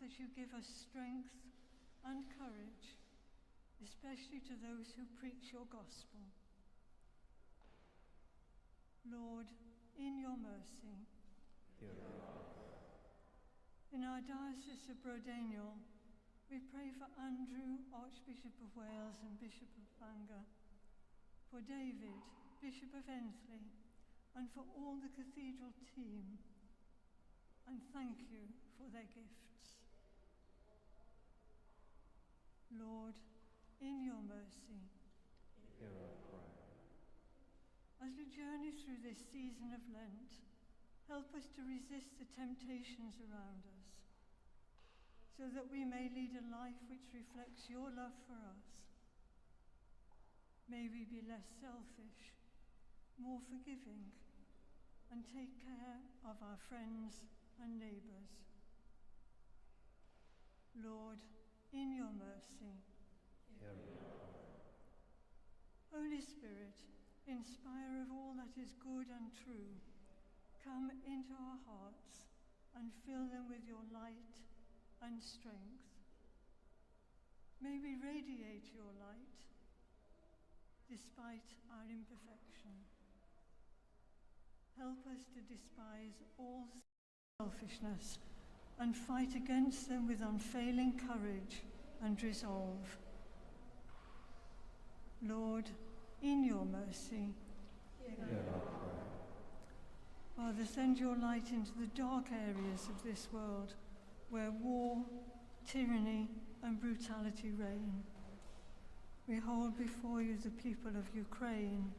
that you give us strength and courage, especially to those who preach your gospel. Lord, in your mercy. Hear our prayer. In our Diocese of Brodignol, we pray for Andrew, Archbishop of Wales and Bishop of Bangor, for David, Bishop of Ensley, and for all the cathedral team, and thank you for their gifts. Lord, in your mercy. Hear our prayer. As we journey through this season of Lent, help us to resist the temptations around us, so that we may lead a life which reflects your love for us. May we be less selfish, more forgiving, and take care of our friends and neighbours. Lord, in your mercy. Hear our prayer. Holy Spirit, inspire of all that is good and true, come into our hearts and fill them with your light and strength. May we radiate your light despite our imperfection. Help us to despise all selfishness and fight against them with unfailing courage and resolve. Lord, in your mercy. Hear our prayer. Father, send your light into the dark areas of this world where war, tyranny, and brutality reign. We hold before you the people of Ukraine,